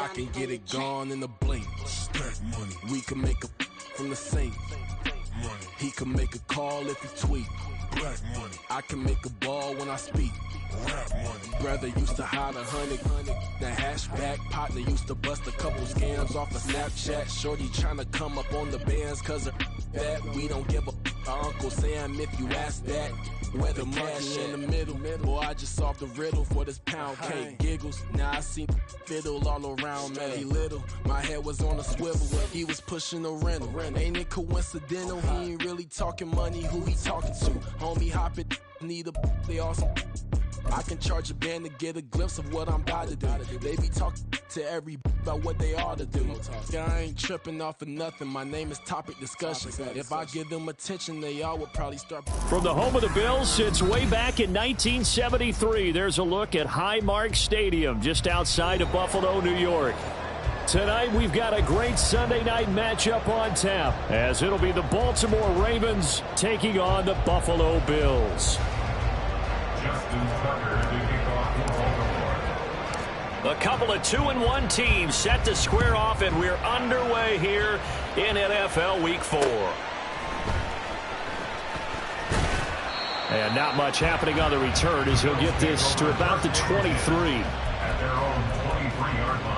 I can get it gone in a blink. Stack money. We can make a from the sink. Money. He can make a call if he tweet. Black money. I can make a ball when I speak. Rap money. Brother used to hide 100. The hatchback partner used to bust a couple scams off of Snapchat. Shorty tryna come up on the bands cause of that. We don't give a Uncle Sam if you ask that. Where the money in the middle. Boy, I just solved the riddle for this pound cake. Giggles, now I see fiddle all around me. He little, my head was on a swivel. He was pushing a rental. Ain't it coincidental? He ain't really talking money. Who he talking to? Homie hopping, need a they awesome. I can charge a band to get a glimpse of what I'm about to do. They be talking to every about what they ought to do. I ain't tripping off of nothing. My name is Topic Discussion. If I give them attention, they all would probably start. From the home of the Bills since way back in 1973, there's a look at Highmark Stadium just outside of Buffalo, New York. Tonight, we've got a great Sunday night matchup on tap, as it'll be the Baltimore Ravens taking on the Buffalo Bills. A couple of 2-1 teams set to square off, and we're underway here in NFL Week 4. And not much happening on the return as he'll get this to about the 23. At their own 23-yard line.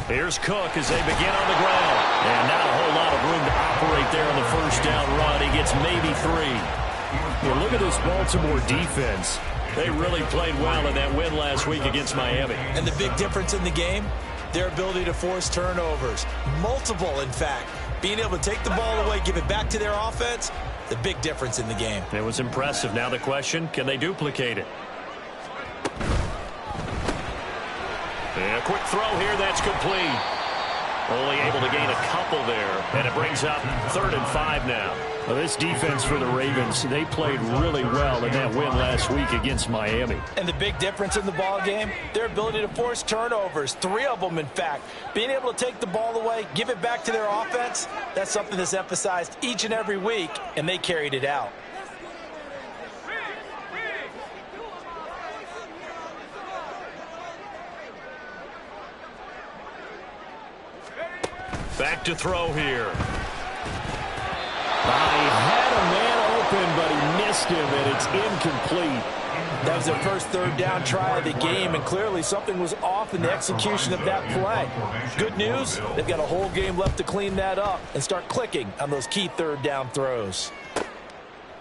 Here's Cook as they begin on the ground. And not a whole lot of room to operate there on the first down run. He gets maybe 3. Well, look at this Baltimore defense. They really played well in that win last week against Miami. And the big difference in the game, their ability to force turnovers. Multiple, in fact. Being able to take the ball away, give it back to their offense, the big difference in the game. It was impressive. Now the question, can they duplicate it? And a quick throw here, that's complete. Only able to gain a couple there, and it brings up 3rd and 5 now. Well, this defense for the Ravens, they played really well in that win last week against Miami. And the big difference in the ball game, their ability to force turnovers, 3 of them in fact. Being able to take the ball away, give it back to their offense, that's something that's emphasized each and every week, and they carried it out. Back to throw here. He had a man open, but he missed him, and it's incomplete. That was their first 3rd down try of the game, and clearly something was off in the execution of that play. Good news, they've got a whole game left to clean that up and start clicking on those key 3rd down throws.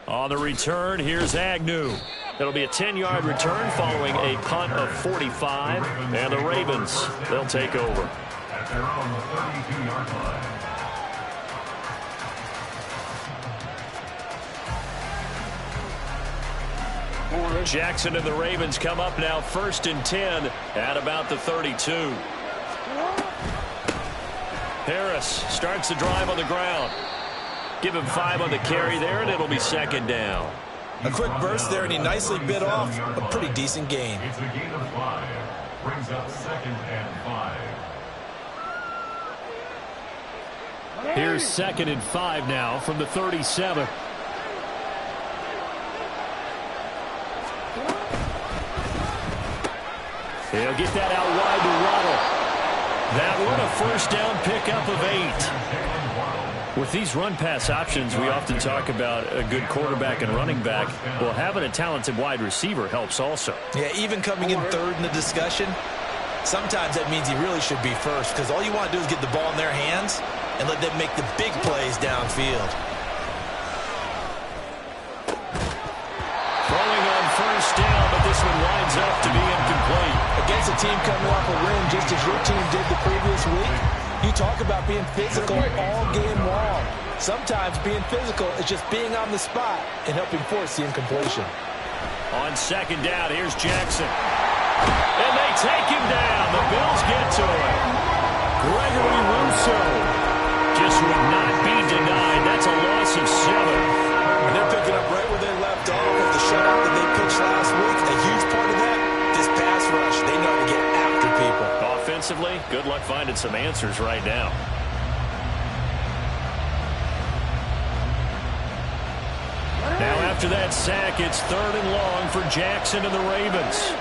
On the return, here's Agnew. It'll be a 10-yard return following a punt of 45, and the Ravens, they'll take over. At their own 32-yard line. Jackson and the Ravens come up now 1st and 10 at about the 32. Harris starts the drive on the ground. Give him 5 on the carry there, and it'll be 2nd down. A quick burst there, and he nicely bit off a pretty decent gain. It's a gain of 5. Brings up 2nd and 5. Here's 2nd and 5 now from the 37. He'll get that out wide to Waddle. That one a 1st down pickup of 8. With these run-pass options, we often talk about a good quarterback and running back. Well, having a talented wide receiver helps also. Yeah, even coming in 3rd in the discussion, sometimes that means he really should be first, because all you want to do is get the ball in their hands and let them make the big plays downfield. Throwing on 1st down, but this one winds up to be incomplete. Against a team coming off a win just as your team did the previous week, you talk about being physical all game long. Sometimes being physical is just being on the spot and helping force the incompletion. On 2nd down, here's Jackson. And they take him down. The Bills get to it. Gregory Rousseau just would not be denied. That's a loss of 7. And they're picking up right where they left off with the shutout that they pitched last week. A huge part of that, this pass rush. They know to get after people. Offensively, good luck finding some answers right now. Now after that sack, it's 3rd and long for Jackson and the Ravens.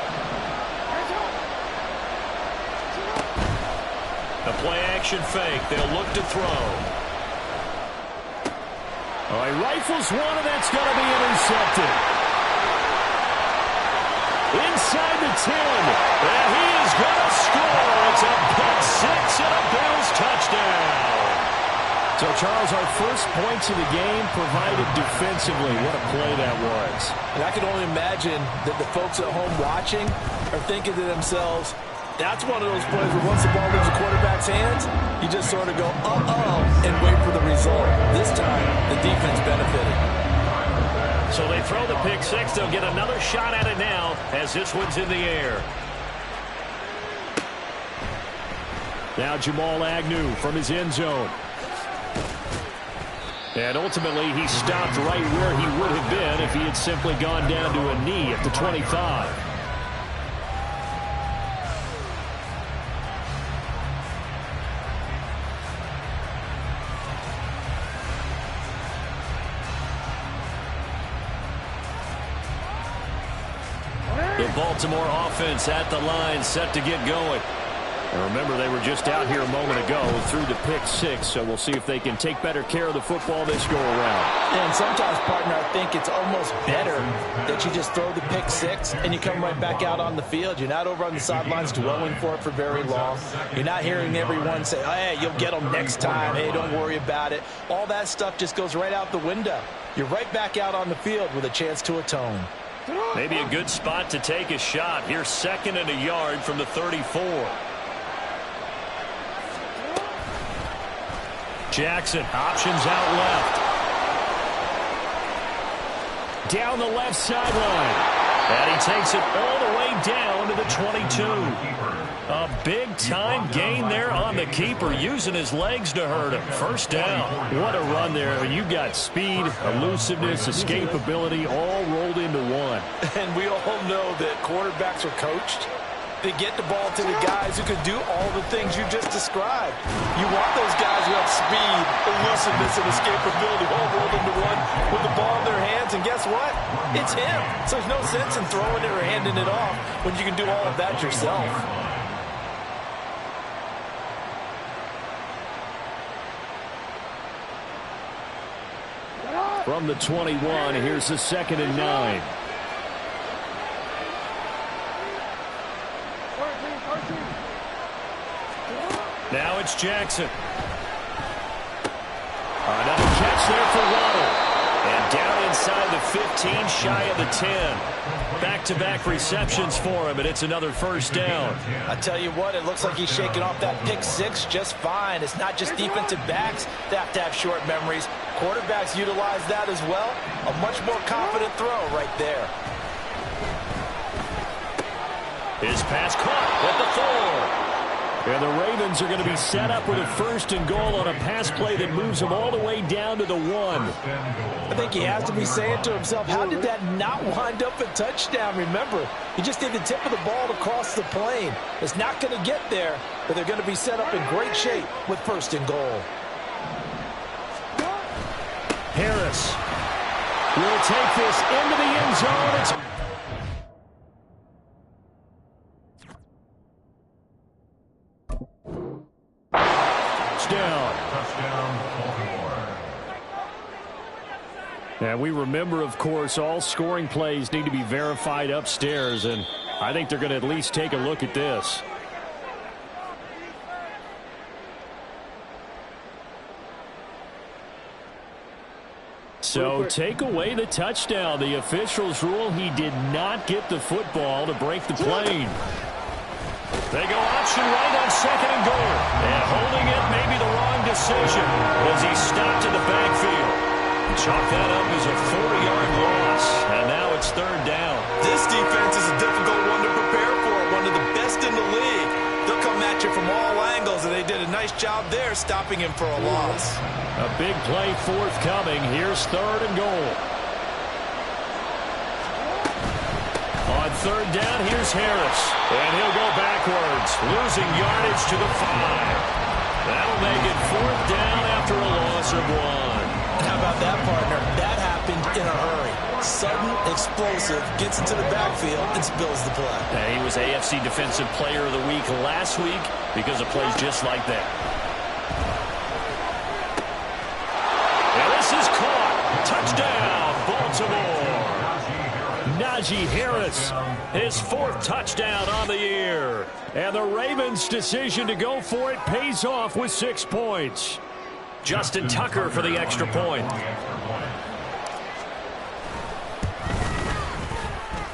A play-action fake. They'll look to throw. All right, rifles one, and that's going to be intercepted. Inside the 10. And he is going to score. It's a pick 6 and a Bills touchdown. So, Charles, our first points of the game provided defensively. What a play that was. And I can only imagine that the folks at home watching are thinking to themselves, that's one of those plays where once the ball leaves the quarterback's hands, you just sort of go, uh-oh, and wait for the result. This time, the defense benefited. So they throw the pick 6. They'll get another shot at it now as this one's in the air. Now Jamal Agnew from his end zone. And ultimately, he stopped right where he would have been if he had simply gone down to a knee at the 25. The Baltimore offense at the line, set to get going. And remember, they were just out here a moment ago through the pick 6, so we'll see if they can take better care of the football this go-around. And sometimes, partner, I think it's almost better that you just throw the pick 6 and you come right back out on the field. You're not over on the sidelines dwelling for it for very long. You're not hearing everyone say, hey, you'll get them next time. Hey, don't worry about it. All that stuff just goes right out the window. You're right back out on the field with a chance to atone. Maybe a good spot to take a shot. Here's 2nd and a yard from the 34. Jackson, options out left. Down the left sideline. And he takes it all the way down to the 22. A big-time gain there on the keeper, using his legs to hurt him. First down. What a run there. I mean, you got speed, elusiveness, escapability, all rolled into one. And we all know that quarterbacks are coached to get the ball to the guys who can do all the things you just described. You want those guys who have speed, elusiveness, and escapability all rolled into one with the ball in their hands, and guess what? It's him. So there's no sense in throwing it or handing it off when you can do all of that yourself. From the 21, here's the 2nd and 9. Now it's Jackson. Another catch there for Waddle. And down inside the 15, shy of the 10. Back-to-back receptions for him, and it's another first down. I tell you what, it looks like he's shaking off that pick 6 just fine. It's not just defensive backs that have to have short memories. Quarterbacks utilize that as well. A much more confident throw right there. His pass caught at the 4. And the Ravens are going to be set up with a 1st and goal on a pass play that moves them all the way down to the 1. I think he has to be saying to himself, how did that not wind up a touchdown? Remember, he just did the tip of the ball to cross the plane. It's not going to get there, but they're going to be set up in great shape with 1st and goal. Harris will take this into the end zone. It's and we remember, of course, all scoring plays need to be verified upstairs, and I think they're going to at least take a look at this. So take away the touchdown. The officials rule he did not get the football to break the plane. They go option right on 2nd and goal. And holding it may be the wrong decision as he stopped in the backfield. Chalk that up as a 4-yard loss. And now it's 3rd down. This defense is a difficult one to prepare for. One job there stopping him for a loss. A big play forthcoming. Here's 3rd and goal. On 3rd down, here's Harris. And he'll go backwards, losing yardage to the 5. That'll make it 4th down after a loss of 1. How about that, partner? That happened in a hurry. Sudden, explosive, gets into the backfield, and spills the play. He was AFC Defensive Player of the Week last week because of plays just like that. And this is caught. Touchdown, Baltimore. Najee Harris, his 4th touchdown on the year. And the Ravens' decision to go for it pays off with 6 points. Justin Tucker for the extra point.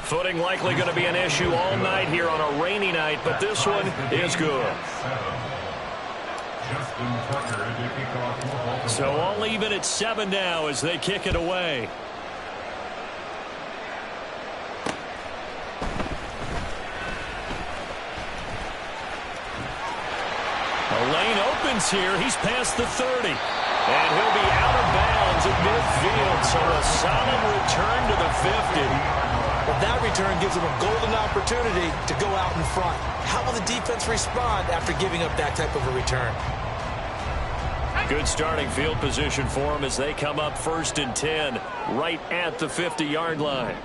Footing likely going to be an issue all night here on a rainy night, but this one is good. So all even at 7 now as they kick it away. The lane opens here. He's past the 30. And he'll be out of bounds at midfield. So a solid return to the 50. Well, that return gives him a golden opportunity to go out in front. How will the defense respond after giving up that type of a return? Good starting field position for him as they come up 1st and 10 right at the 50-yard line.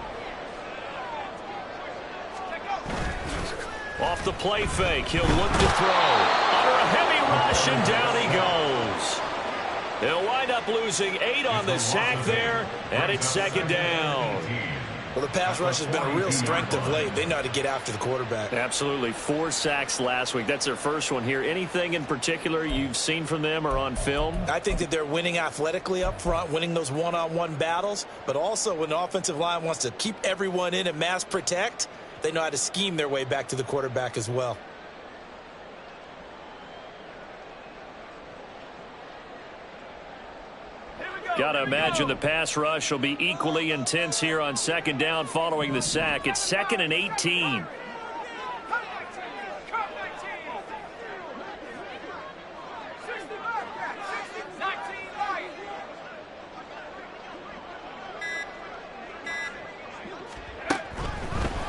Off the play fake, he'll look to throw. Under a heavy rush, and down he goes. He'll wind up losing 8 on the sack there, and it's 2nd down. Well, the pass rush has been a real strength of late. They know how to get after the quarterback. Absolutely. 4 sacks last week. That's their first one here. Anything in particular you've seen from them or on film? I think that they're winning athletically up front, winning those one-on-one battles, but also when the offensive line wants to keep everyone in and mass protect, they know how to scheme their way back to the quarterback as well. Got to imagine the pass rush will be equally intense here on 2nd down following the sack. It's 2nd and 18.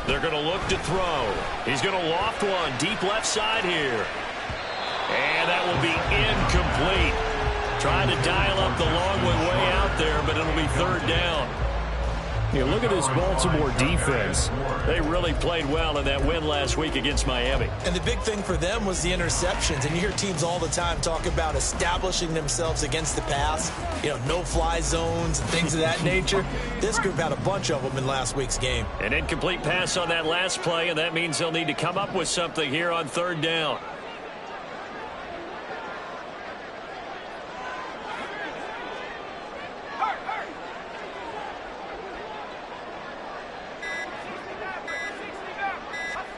They're going to look to throw. He's going to loft one deep left side here. And that will be incomplete. Trying to dial up the long way out there, but it'll be 3rd down. Yeah, look at this Baltimore defense. They really played well in that win last week against Miami. And the big thing for them was the interceptions. And you hear teams all the time talk about establishing themselves against the pass. You know, no-fly zones and things of that nature. This group had a bunch of them in last week's game. An incomplete pass on that last play, and that means they'll need to come up with something here on 3rd down.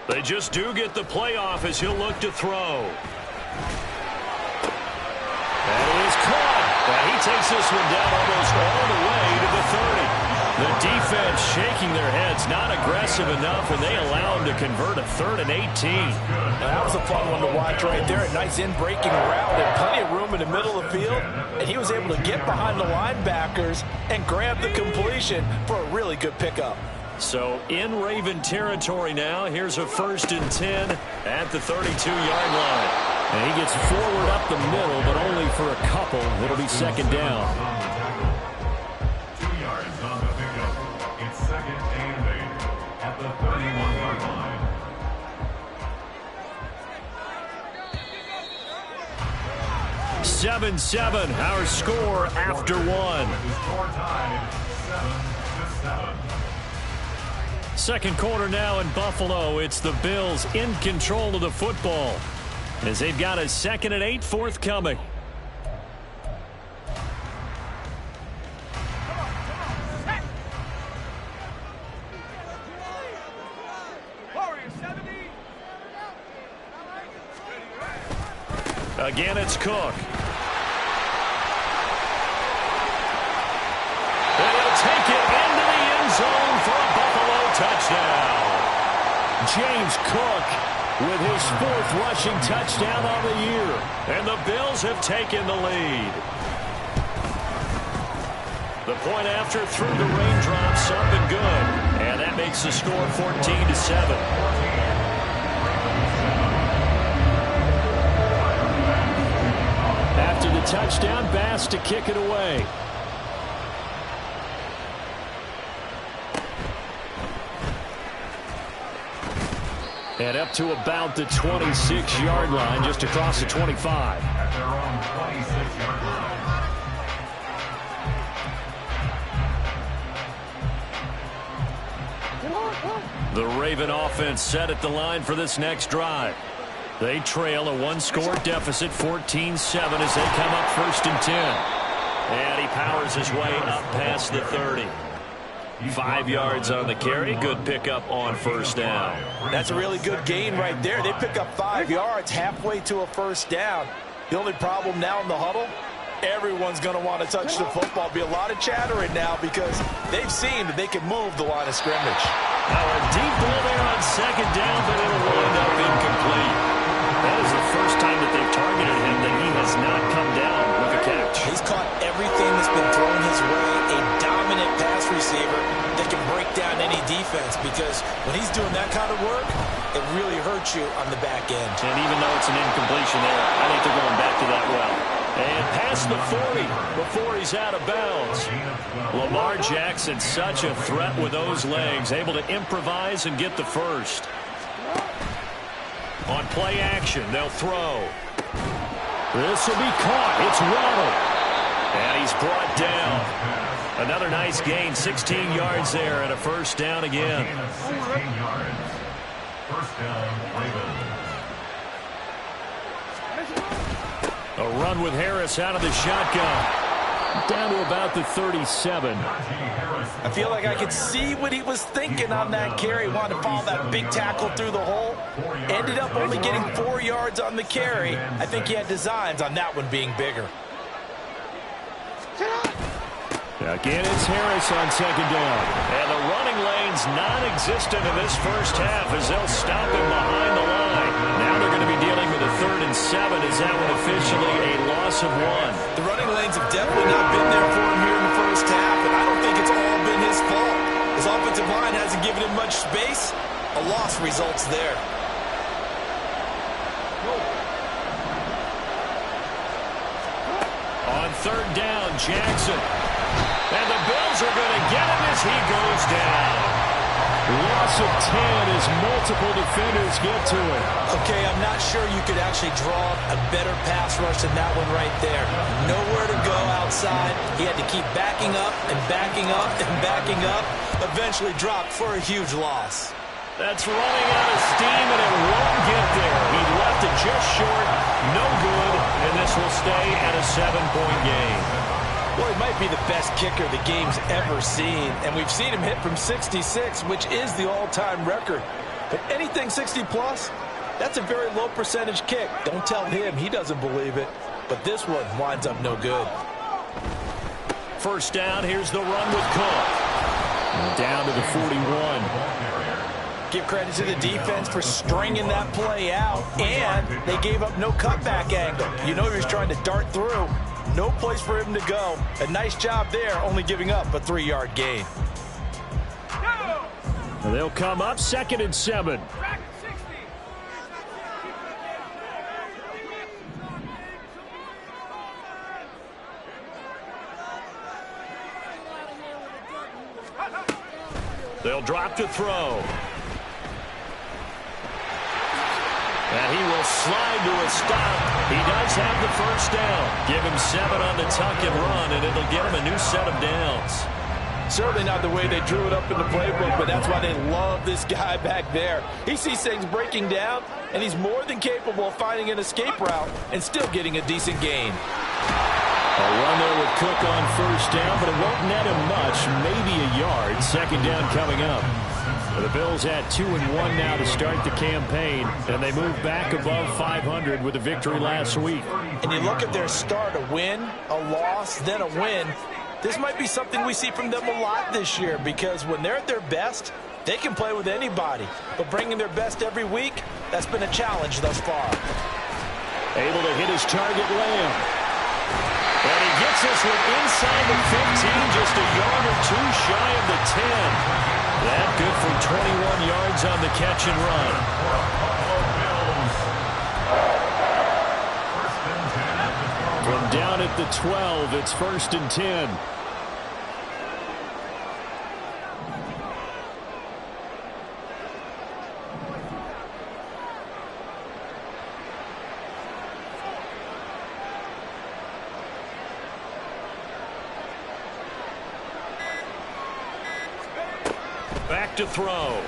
They just do get the playoff as he'll look to throw. And it is caught. And he takes this one down almost all the way to the 30. The defense shaking their heads, not aggressive enough, and they allow him to convert a 3rd and 18. Now, that was a fun one to watch right there. A nice in-breaking route and plenty of room in the middle of the field. And he was able to get behind the linebackers and grab the completion for a really good pickup. So in Raven territory now. Here's a 1st and 10 at the 32-yard line. And he gets forward up the middle, but only for a couple. It'll be 2nd down. 2 yards on the pickup. It's 2nd and 8 at the 31-yard line. Seven, our score after one. Score tied 7-7. Second quarter now in Buffalo. It's the Bills in control of the football as they've got a 2nd and 8 forthcoming. Again, it's Cook. And he'll take it into the end zone for a Buffalo touchdown. James Cook with his 4th rushing touchdown on the year. And the Bills have taken the lead. The point after through the raindrops up and good. And that makes the score 14-7. After the touchdown, Bass to kick it away. And up to about the 26-yard line, just across the 25. At their own 26-yard line. The Raven offense set at the line for this next drive. They trail a 1-score deficit, 14-7, as they come up 1st and 10. And he powers his way up past the 30. 5 yards on the carry. Good pickup on 1st down. That's a really good gain right there. They pick up 5 yards halfway to a 1st down. The only problem now in the huddle, everyone's going to want to touch the football. Be a lot of chattering now because they've seen that they can move the line of scrimmage. Now a deep ball there on 2nd down, but it'll wind up incomplete. That is the first time that they've targeted him that he has not come down with a catch. He's caught everything that's been thrown his way. A dominant pass receiver that can break down any defense, because when he's doing that kind of work, it really hurts you on the back end. And even though it's an incompletion there, I think they're going back to that well. And past the 40 before he's out of bounds. Lamar Jackson, such a threat with those legs, able to improvise and get the first. On play action, they'll throw. This will be caught. It's Waddle. And he's brought down. Another nice gain, 16 yards there, and a 1st down again. 16 yards. 1st down, Ravens. A run with Harris out of the shotgun. Down to about the 37. I feel like I could see what he was thinking on that carry. Wanted to follow that big tackle through the hole. Ended up only getting 4 yards on the carry. I think he had designs on that one being bigger. Again, it's Harris on 2nd down. And the running lane's non-existent in this 1st half as they'll stop him behind the line. Now they're going to be dealing with a 3rd and 7. Is that one officially a loss of 1? The running lanes have definitely not been there for him here in the 1st half, and I don't think it's all been his fault. His offensive line hasn't given him much space. A loss results there. On 3rd down, Jackson. And the Bills are going to get him as he goes down. Loss of 10 as multiple defenders get to it. Okay, I'm not sure you could actually draw a better pass rush than that one right there. Nowhere to go outside. He had to keep backing up and backing up and backing up. Eventually dropped for a huge loss. That's running out of steam, and it won't get there. He left it just short. No good, and this will stay at a 7-point game. Well, he might be the best kicker the game's ever seen, and we've seen him hit from 66, which is the all-time record. But anything 60-plus, that's a very low percentage kick. Don't tell him he doesn't believe it, but this one winds up no good. 1st down, here's the run with Cook. And down to the 41. Give credit to the defense for stringing that play out, and they gave up no cutback angle. You know he was trying to dart through. No place for him to go. A nice job there, only giving up a 3-yard gain. And they'll come up 2nd and 7. They'll drop to throw. And he will slide to a stop. He does have the 1st down. Give him 7 on the tuck and run, and it'll get him a new set of downs. Certainly not the way they drew it up in the playbook, but that's why they love this guy back there. He sees things breaking down, and he's more than capable of finding an escape route and still getting a decent gain. A run there with Cook on 1st down, but it won't net him much, maybe a yard. 2nd down coming up. The Bills had 2-1 now to start the campaign, and they move back above 500 with a victory last week. And you look at their start, a win, a loss, then a win. This might be something we see from them a lot this year, because when they're at their best, They can play with anybody, but bringing their best every week, that's been a challenge thus far. Able to hit his target, Lamb. And he gets this one inside the 15, just a yard or two shy of the 10. That good for 21 yards on the catch and run. From down at the 12, it's 1st and 10. Back to throw.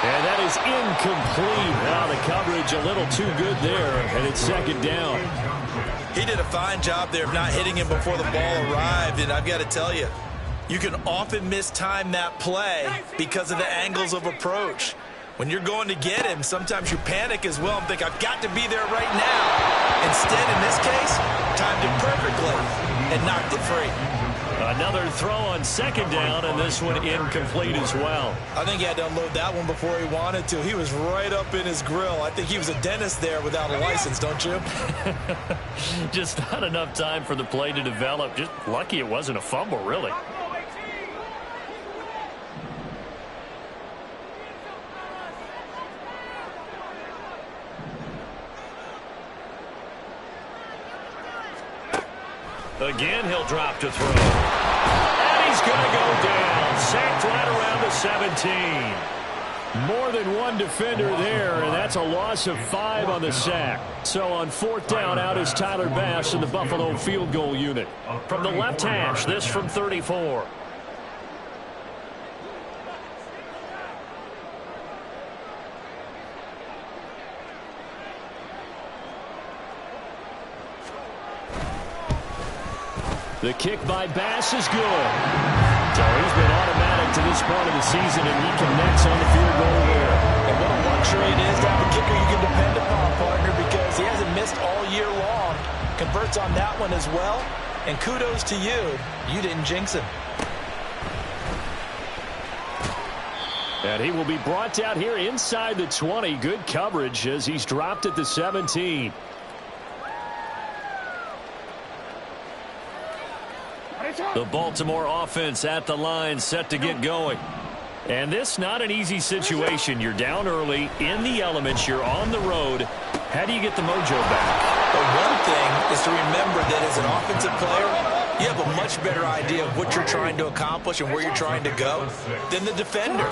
And that is incomplete. Now the coverage a little too good there, and it's 2nd down. He did a fine job there of not hitting him before the ball arrived, and I've got to tell you, you can often mistime that play because of the angles of approach. When you're going to get him, sometimes you panic as well and think, I've got to be there right now. Instead, in this case, timed it perfectly and knocked it free. Another throw on 2nd down, and this one incomplete as well. I think he had to unload that one before he wanted to. He was right up in his grill. I think he was a dentist there without a license, don't you? Just not enough time for the play to develop. Just lucky it wasn't a fumble, really. Again, he'll drop to throw. And he's going to go down. Sacked right around the 17. More than one defender there, and that's a loss of 5 on the sack. So on 4th down, out is Tyler Bass in the Buffalo field goal unit. From the left hash, this from 34. The kick by Bass is good. So he's been automatic to this point of the season, and he connects on the field goal there. And what a luxury it is to have a kicker you can depend upon, partner, because he hasn't missed all year long. Converts on that one as well. And kudos to you. You didn't jinx him. And he will be brought out here inside the 20. Good coverage as he's dropped at the 17. The Baltimore offense at the line, set to get going. And this not an easy situation. You're down early, in the elements, you're on the road. How do you get the mojo back? But one thing is to remember that as an offensive player, you have a much better idea of what you're trying to accomplish and where you're trying to go than the defender.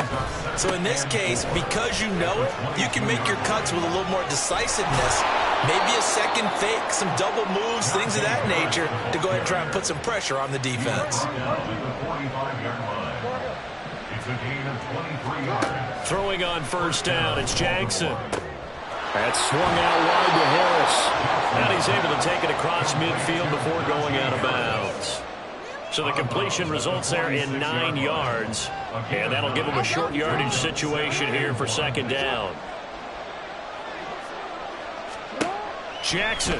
So in this case, because you know it, you can make your cuts with a little more decisiveness. Maybe a second fake, some double moves, things of that nature to go ahead and try and put some pressure on the defense. Throwing on 1st down, it's Jackson. That's swung out wide to Harris. And he's able to take it across midfield before going out of bounds. So the completion results there in 9 yards. And that'll give him a short yardage situation here for 2nd down. Jackson.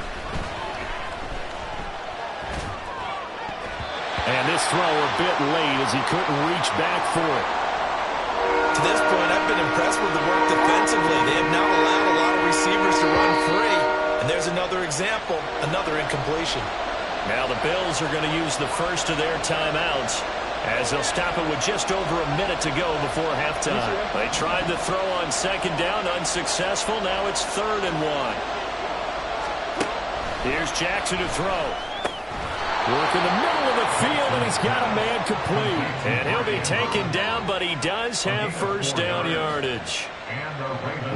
And this throw a bit late as he couldn't reach back for it. To this point, I've been impressed with the work defensively. They have now allowed a lot of receivers to run free. And there's another example, another incompletion. Now the Bills are going to use the first of their timeouts as they'll stop it with just over a minute to go before halftime. They tried the throw on 2nd down, unsuccessful. Now it's 3rd and 1. Here's Jackson to throw. Work in the middle of the field, and he's got a man complete. And he'll be taken down, but he does have 1st down yardage.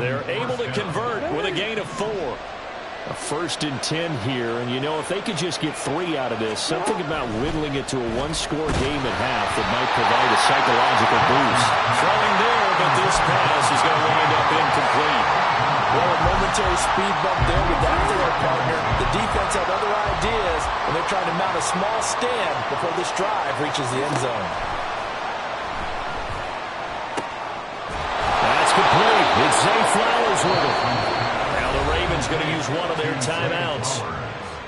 They're able to convert with a gain of 4. A 1st and 10 here, and you know, if they could just get 3 out of this, something about whittling it to a 1-score game at half that might provide a psychological boost. Throwing there, but this pass is going to wind up incomplete. Well, a momentary speed bump there with that throw, partner. The defense had other ideas, and they're trying to mount a small stand before this drive reaches the end zone. That's complete. It's Zay Flowers with it. Now the Ravens going to use one of their timeouts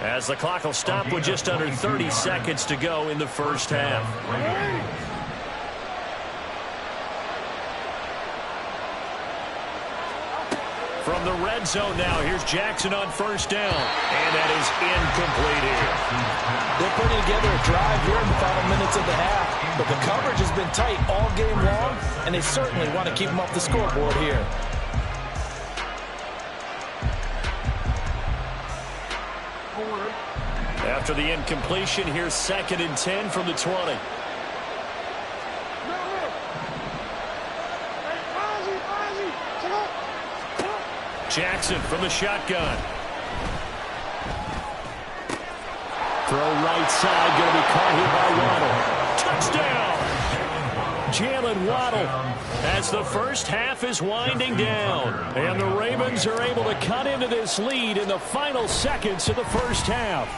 as the clock will stop with just under 30 seconds to go in the 1st half. From the red zone now, here's Jackson on first down. And that is incomplete here. They're putting together a drive here in the final minutes of the half. But the coverage has been tight all game long, and they certainly want to keep them off the scoreboard here. After the incompletion, here's 2nd and 10 from the 20. Jackson from the shotgun. Throw right side, going to be caught here by Waddle. Touchdown! Jalen Waddle as the first half is winding down. And the Ravens are able to cut into this lead in the final seconds of the first half.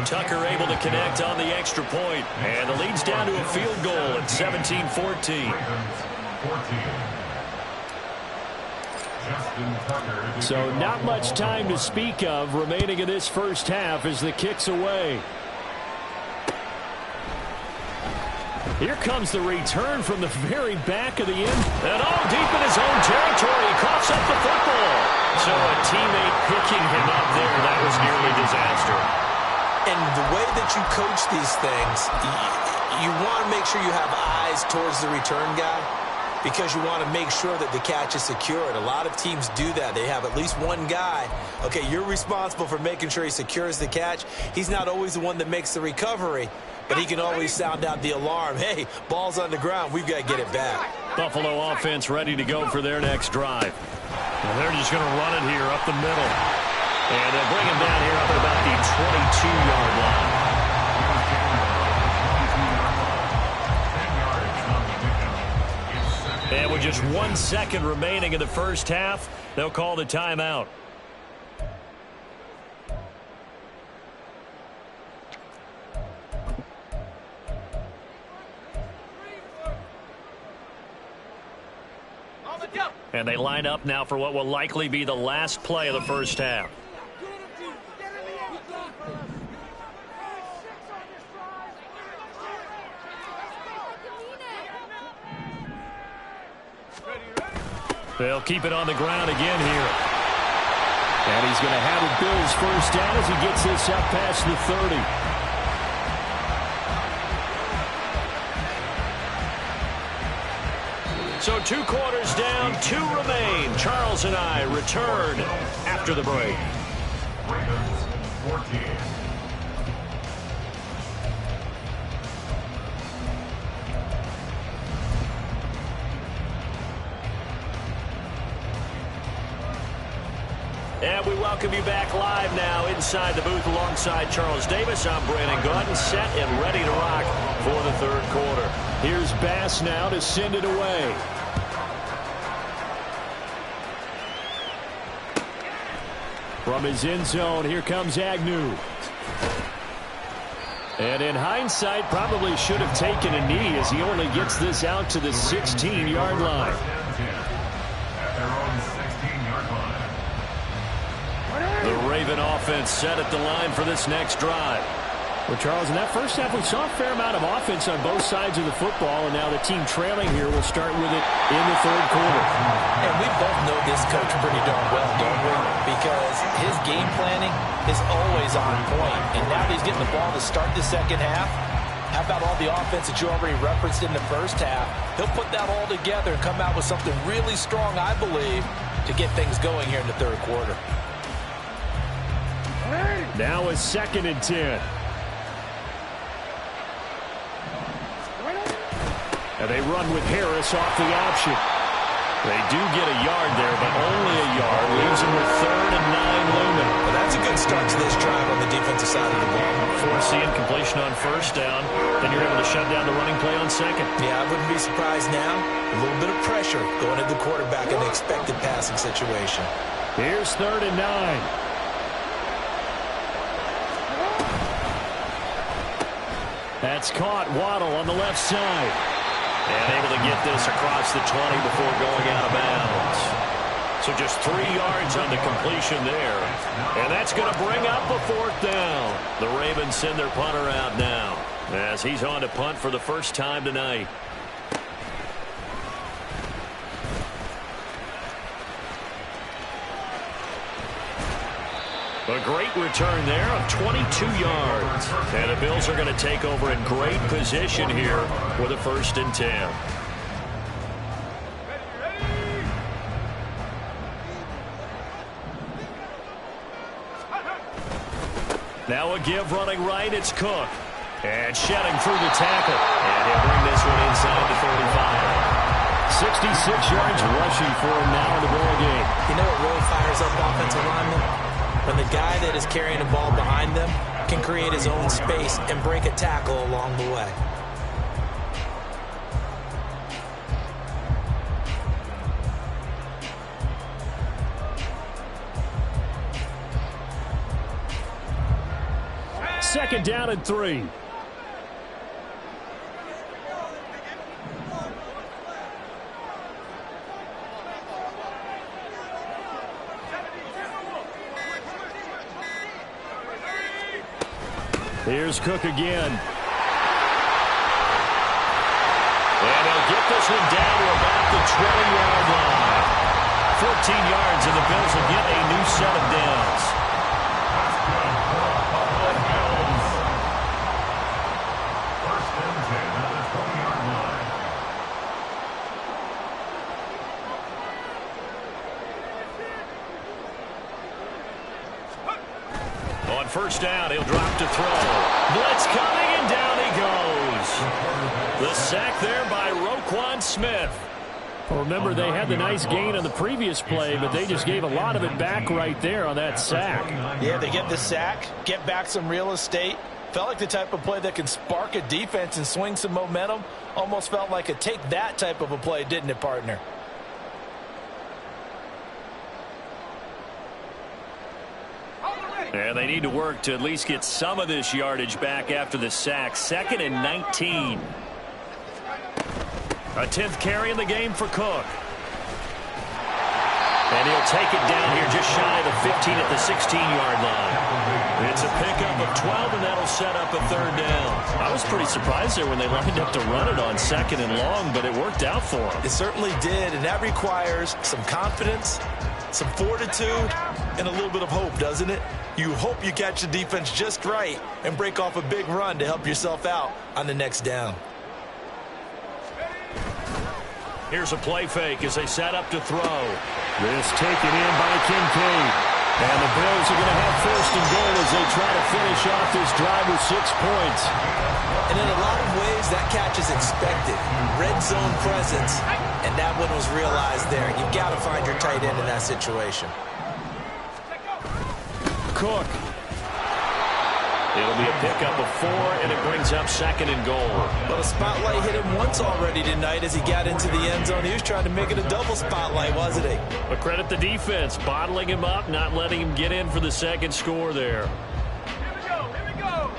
Tucker able to connect on the extra point. And the lead's down to a field goal at 17-14. So not much time to speak of remaining in this first half as the kick's away. Here comes the return from the very back of the end. And all deep in his own territory. He coughs up the football. So a teammate picking him up there. That was nearly disaster. And the way that you coach these things, you want to make sure you have eyes towards the return guy, because you want to make sure that the catch is secured. A lot of teams do that. They have at least one guy. Okay, you're responsible for making sure he secures the catch. He's not always the one that makes the recovery, but he can always sound out the alarm. Hey, ball's on the ground. We've got to get it back. Buffalo offense ready to go for their next drive. And they're just going to run it here up the middle. And they'll bring him down here up at about the 22-yard line. And with just 1 second remaining in the first half, they'll call the timeout. And they line up now for what will likely be the last play of the first half. They'll keep it on the ground again here. And he's going to have a Bills first down as he gets this up past the 30. So 2 quarters down, 2 remain. Charles and I return after the break. Ravens 14. And we welcome you back live now inside the booth alongside Charles Davis. I'm Brandon Gordon, set and ready to rock for the third quarter. Here's Bass now to send it away. From his end zone, here comes Agnew. And in hindsight, probably should have taken a knee as he only gets this out to the 16-yard line. The Raven offense set at the line for this next drive. Well, Charles, in that first half, we saw a fair amount of offense on both sides of the football, and now the team trailing here will start with it in the third quarter. And we both know this coach pretty darn well, don't we? Because his game planning is always on point, and now he's getting the ball to start the second half. How about all the offense that you already referenced in the first half? He'll put that all together and come out with something really strong, I believe, to get things going here in the third quarter. Now a 2nd and 10. And they run with Harris off the option. They do get a yard there, but only a yard. Leaves them with 3rd and 9 looming. Well, that's a good start to this drive on the defensive side of the ball. Force the incompletion on first down. Then you're able to shut down the running play on second. Yeah, I wouldn't be surprised now. A little bit of pressure going at the quarterback in the expected passing situation. Here's 3rd and 9. That's caught. Waddle on the left side. And able to get this across the 20 before going out of bounds. So just 3 yards on the completion there. And that's going to bring up a 4th down. The Ravens send their punter out now as he's on to punt for the first time tonight. A great return there of 22 yards. And the Bills are going to take over in great position here with a 1st and 10. Now a give running right, it's Cook. And shedding through the tackle. And he'll bring this one inside the 35. 66 yards rushing for him now in the ball game. You know what really fires up offensive linemen? When the guy that is carrying the ball behind them can create his own space and break a tackle along the way. Second down and 3. Here's Cook again. And they'll get this one down to about the 20-yard line. 14 yards, and the Bills will get a new set of downs. First and 10 at the 20-yard line. On first down, he'll drop to throw. Blitz coming, and down he goes. The sack there by Roquan Smith. Well, remember, they had the nice gain on the previous play, but they just gave a lot of it back right there on that sack. Yeah, they get the sack, get back some real estate. Felt like the type of play that can spark a defense and swing some momentum. Almost felt like a take that type of a play, didn't it, partner? And they need to work to at least get some of this yardage back after the sack. 2nd and 19. A 10th carry in the game for Cook. And he'll take it down here just shy of the 15 at the 16-yard line. It's a pickup of 12, and that'll set up a 3rd down. I was pretty surprised there when they lined up to run it on 2nd and long, but it worked out for them. It certainly did, and that requires some confidence, some fortitude, and a little bit of hope, doesn't it? You hope you catch the defense just right and break off a big run to help yourself out on the next down. Here's a play fake as they set up to throw. This taken in by Kincaid. And the Bills are going to have 1st and goal as they try to finish off this drive with 6 points. And in a lot of ways, that catch is expected. Red zone presence, and that one was realized there. You've got to find your tight end in that situation. Cook. It'll be a pickup of 4, and it brings up 2nd and goal. But a spotlight hit him once already tonight as he got into the end zone. He was trying to make it a double spotlight, wasn't he? But credit the defense, bottling him up, not letting him get in for the 2nd score there. Here we go, here we go.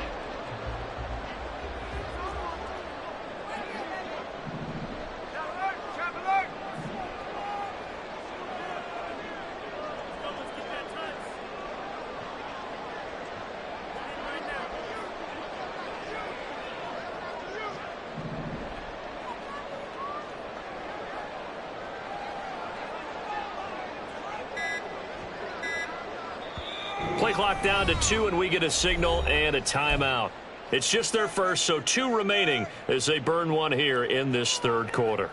Play clock down to 2, and we get a signal and a timeout. It's just their first, so 2 remaining as they burn one here in this 3rd quarter.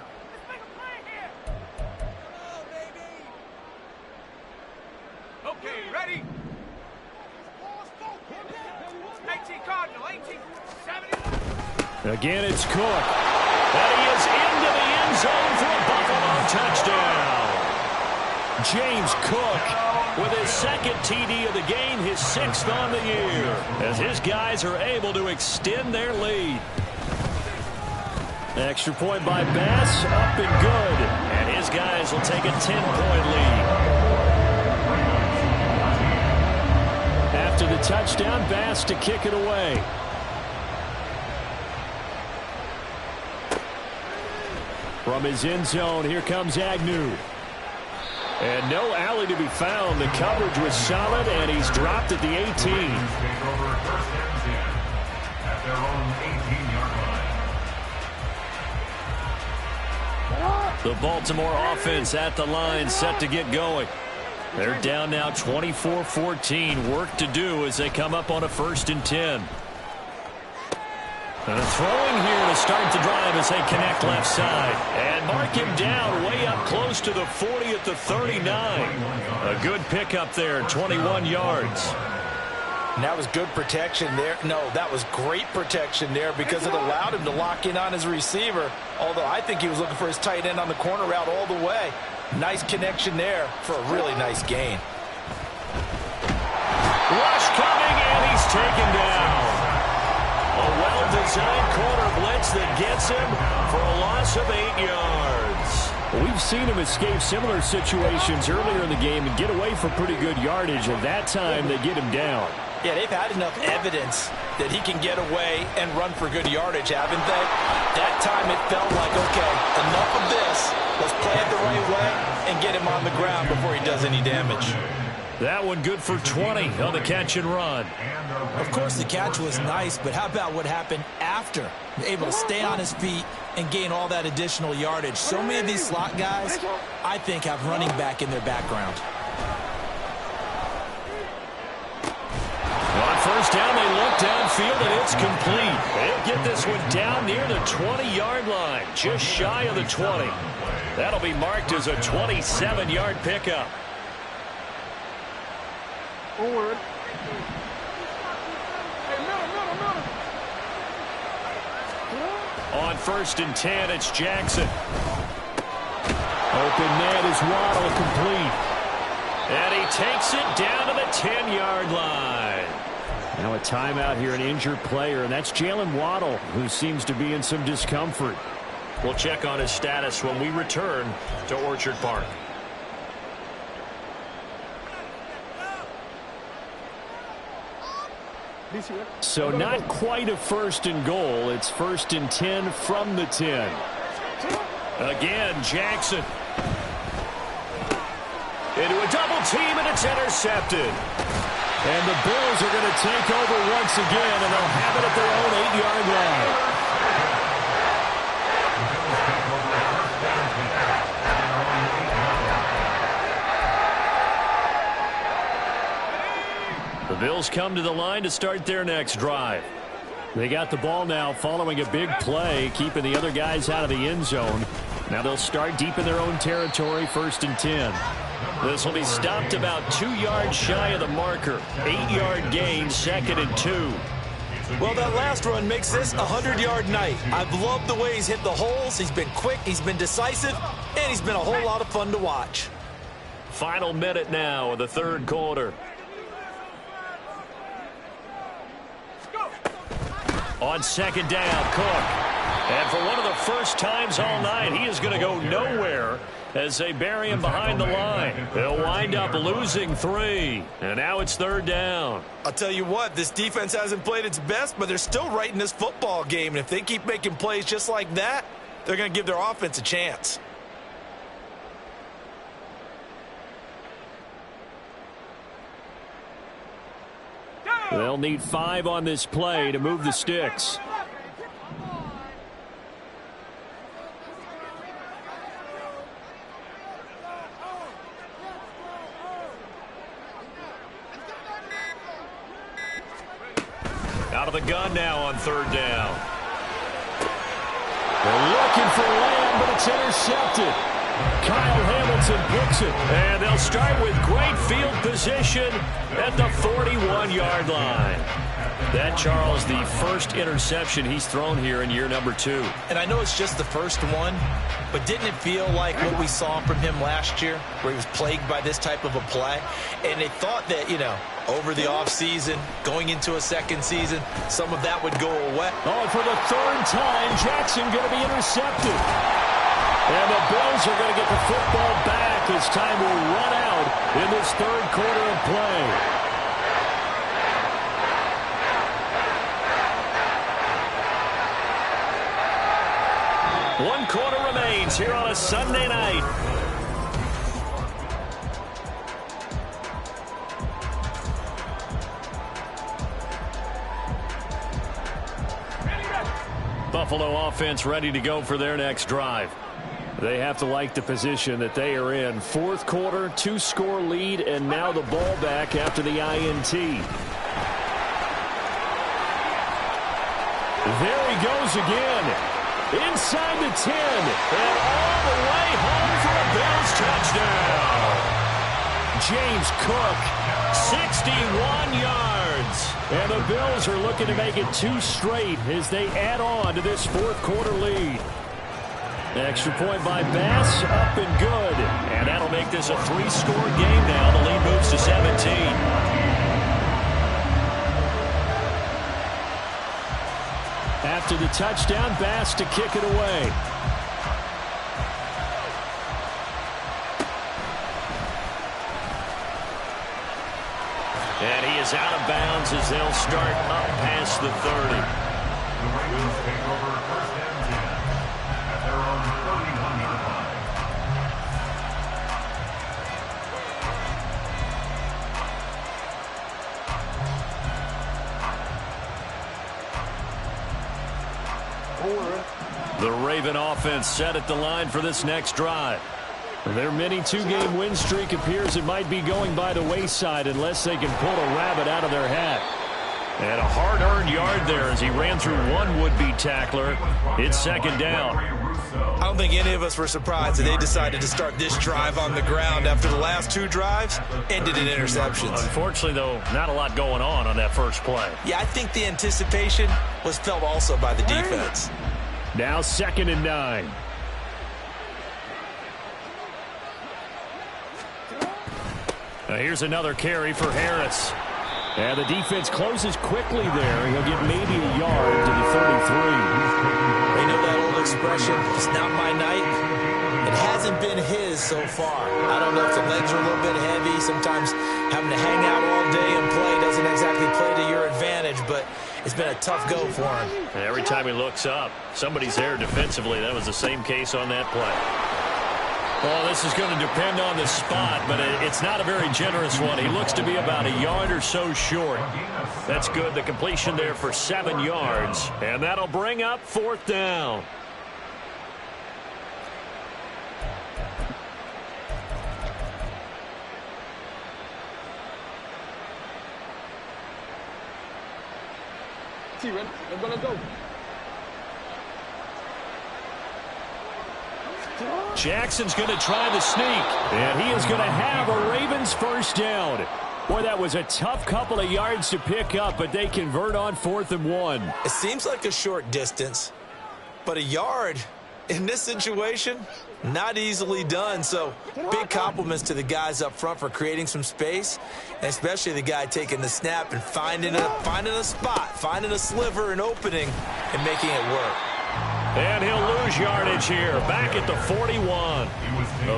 Okay, ready? 18 Cardinal, 18, 70. Again, it's Cook. And he is into the end zone for a Buffalo touchdown. James Cook with his 2nd TD of the game, his 6th on the year, as his guys are able to extend their lead. Extra point by Bass, up and good. And his guys will take a 10-point lead. After the touchdown, Bass to kick it away. From his end zone, here comes Agnew. And no alley to be found. The coverage was solid, and he's dropped at the 18. Take over 1st and 10 at their own 18-yard line. The Baltimore offense at the line, set to get going. They're down now 24-14. Work to do as they come up on a 1st and 10. And a throwing here to start the drive as they connect left side. And mark him down way up close to the 40 at the 39. A good pickup there, 21 yards. And that was good protection there. No, that was great protection there because it allowed him to lock in on his receiver. Although I think he was looking for his tight end on the corner route all the way. Nice connection there for a really nice gain. Rush coming, and he's taken down. A well-designed corner blitz that gets him for a loss of 8 yards. We've seen him escape similar situations earlier in the game and get away for pretty good yardage, and that time they get him down. Yeah, they've had enough evidence that he can get away and run for good yardage, haven't they? That time it felt like, okay, enough of this. Let's play it the right way and get him on the ground before he does any damage. That one good for 20 on the catch and run. Of course, the catch was nice, but how about what happened after? Able to stay on his feet and gain all that additional yardage. So many of these slot guys, I think, have running back in their background. On 1st down, they look downfield, and it's complete. They'll get this one down near the 20-yard line, just shy of the 20. That'll be marked as a 27-yard pickup. Forward. On 1st and 10, it's Jackson. Open net is Waddle, complete. And he takes it down to the 10-yard line. Now a timeout here, an injured player, and that's Jalen Waddle, who seems to be in some discomfort. We'll check on his status when we return to Orchard Park. So not quite a 1st and goal. It's 1st and 10 from the 10. Again, Jackson. Into a double team, and it's intercepted. And the Bills are going to take over once again, and they'll have it at their own 8-yard line. The Bills come to the line to start their next drive. They got the ball now following a big play, keeping the other guys out of the end zone. Now they'll start deep in their own territory, 1st and 10. This will be stopped about 2 yards shy of the marker. 8-yard gain, 2nd and 2. Well, that last run makes this a 100-yard night. I've loved the way he's hit the holes. He's been quick, he's been decisive, and he's been a whole lot of fun to watch. Final minute now of the 3rd quarter. On 2nd down, Cook. And for one of the first times all night, he is going to go nowhere as they bury him behind the line. They'll wind up losing 3. And now it's 3rd down. I'll tell you what, this defense hasn't played its best, but they're still right in this football game. And if they keep making plays just like that, they're going to give their offense a chance. They'll need 5 on this play to move the sticks. Out of the gun now on 3rd down. They're looking for Lamb, but it's intercepted. Kyle Hamilton picks it. And they'll start with great field position at the 41-yard line. That, Charles, the first interception he's thrown here in year number 2. And I know it's just the first one, but didn't it feel like what we saw from him last year, where he was plagued by this type of a play? And they thought that, you know, over the offseason, going into a second season, some of that would go away. Oh, for the 3rd time, Jackson going to be intercepted. And the Bills are going to get the football back as time will run out in this 3rd quarter of play. One quarter remains here on a Sunday night. Buffalo offense ready to go for their next drive. They have to like the position that they are in. Fourth quarter, 2-score lead, and now the ball back after the INT. There he goes again. Inside the 10. And all the way home for a Bills touchdown. James Cook, 61 yards. And the Bills are looking to make it 2 straight as they add on to this fourth quarter lead. Extra point by Bass, up and good. And that'll make this a 3-score game now. The lead moves to 17. After the touchdown, Bass to kick it away. And he is out of bounds as they'll start up past the 30. The Ravens take over first and 10 at their own 31-yard line. The Raven offense set at the line for this next drive. Their mini 2-game win streak appears it might be going by the wayside unless they can pull a rabbit out of their hat. And a hard-earned yard there as he ran through one would-be tackler. It's second down. I don't think any of us were surprised that they decided to start this drive on the ground after the last 2 drives ended in interceptions. Unfortunately, though, not a lot going on that first play. Yeah, I think the anticipation was felt also by the defense. Now 2nd and 9. Now here's another carry for Harris. And the defense closes quickly there. He'll get maybe a yard to the 33. They know that old expression, it's not my night. It hasn't been his so far. I don't know if the legs are a little bit heavy. Sometimes having to hang out all day and play doesn't exactly play to your advantage, but it's been a tough go for him. And every time he looks up, somebody's there defensively. That was the same case on that play. Well, this is going to depend on the spot, but it's not a very generous one. He looks to be about a yard or so short. That's good. The completion there for 7 yards, and that'll bring up 4th down. I'm gonna go. Jackson's going to try the sneak, and he is going to have a Ravens first down. Boy, that was a tough couple of yards to pick up, but they convert on 4th and 1. It seems like a short distance, but a yard in this situation, not easily done. So big compliments to the guys up front for creating some space, and especially the guy taking the snap and finding a spot, finding a sliver, an opening, and making it work. And he'll lose yardage here, back at the 41.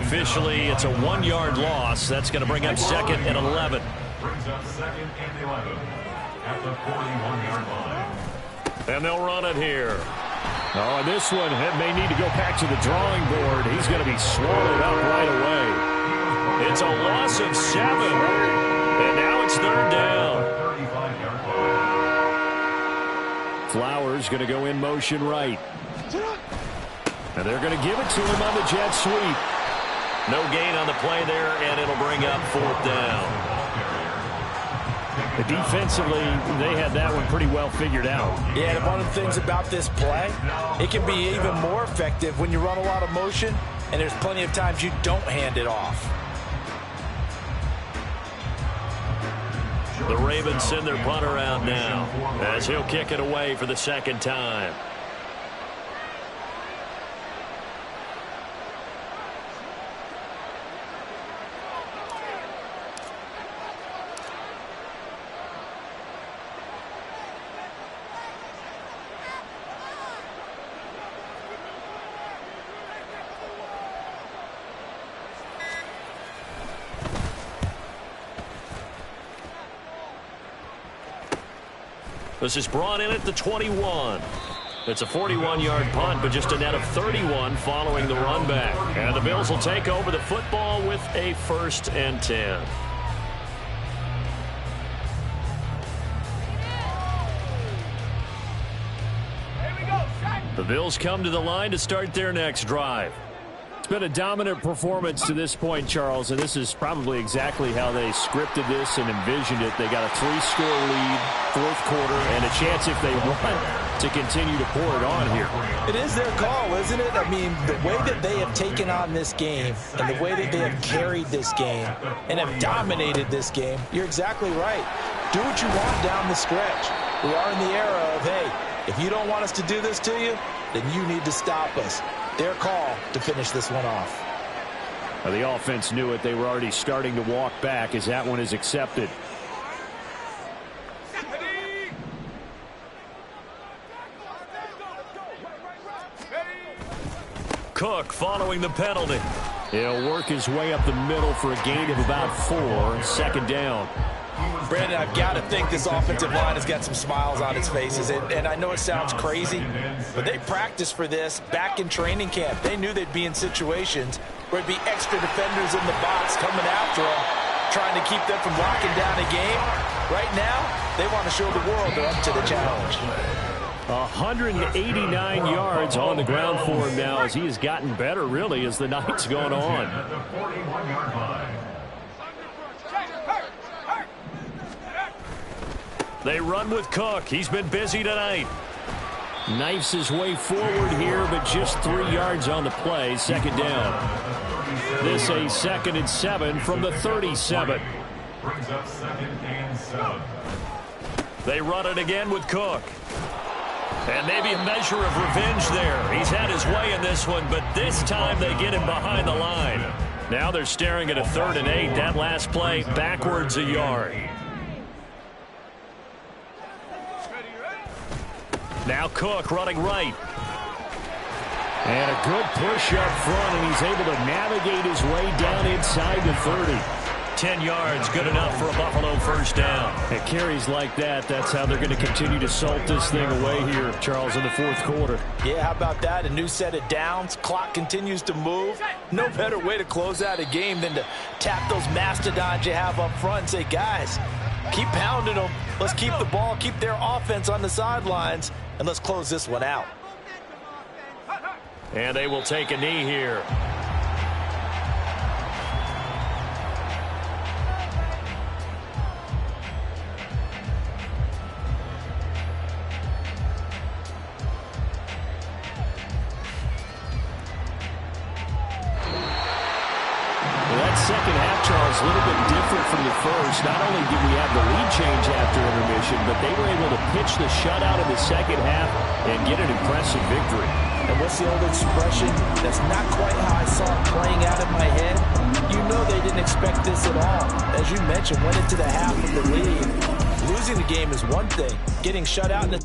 Officially, it's a 1-yard loss. That's going to bring up 2nd and 11. Brings up 2nd and 11 at the 41-yard line. And they'll run it here. Oh, and this one may need to go back to the drawing board. He's going to be swallowed up right away. It's a loss of 7. And now it's 3rd down. Flowers going to go in motion right. And they're going to give it to him on the jet sweep. No gain on the play there, and it'll bring up 4th down. Defensively, they had that one pretty well figured out. Yeah, and one of the things about this play, it can be even more effective when you run a lot of motion, and there's plenty of times you don't hand it off. The Ravens send their punter out now as he'll kick it away for the 2nd time. This is brought in at the 21. It's a 41-yard punt, but just a net of 31 following the run back. And the Bills will take over the football with a 1st and 10. Here we go, The Bills come to the line to start their next drive. It's been a dominant performance to this point, Charles, and this is probably exactly how they scripted this and envisioned it. They got a 3-score lead, fourth quarter, and a chance if they want to continue to pour it on here. It is their call, isn't it? I mean, the way that they have taken on this game and the way that they have carried this game and have dominated this game, you're exactly right. Do what you want down the stretch. We are in the era of, hey, if you don't want us to do this to you, then you need to stop us. Their call to finish this one off. Well, the offense knew it. They were already starting to walk back as that one is accepted. Cook following the penalty. He'll work his way up the middle for a gain of about 4, second down. Brandon, I've got to think this offensive line has got some smiles on its faces. And I know it sounds crazy, but they practiced for this back in training camp. They knew they'd be in situations where it'd be extra defenders in the box coming after them, trying to keep them from locking down a game. Right now, they want to show the world they're up to the challenge. 189 yards on the ground for him now as he has gotten better, really, as the night's gone on. At the 41-yard line. They run with Cook. He's been busy tonight. Knifes his way forward here, but just 3 yards on the play. Second down. This a 2nd and 7 from the 37. Brings up 2nd and 7. They run it again with Cook. And maybe a measure of revenge there. He's had his way in this one, but this time they get him behind the line. Now they're staring at a 3rd and 8. That last play backwards a yard. Now Cook running right. And a good push up front, and he's able to navigate his way down inside the 30. 10 yards, good enough for a Buffalo first down. And carries like that, that's how they're going to continue to salt this thing away here, Charles, in the fourth quarter. Yeah, how about that? A new set of downs. Clock continues to move. No better way to close out a game than to tap those mastodons you have up front and say, guys, keep pounding them. Let's keep the ball, keep their offense on the sidelines, and let's close this one out. And they will take a knee here. Second half, Charles, a little bit different from the first. Not only did we have the lead change after intermission, but they were able to pitch the shutout in the second half and get an impressive victory. And what's the old expression? That's not quite how I saw it playing out in my head. You know they didn't expect this at all. As you mentioned, went into the half of the lead. Losing the game is one thing. Getting shut out in the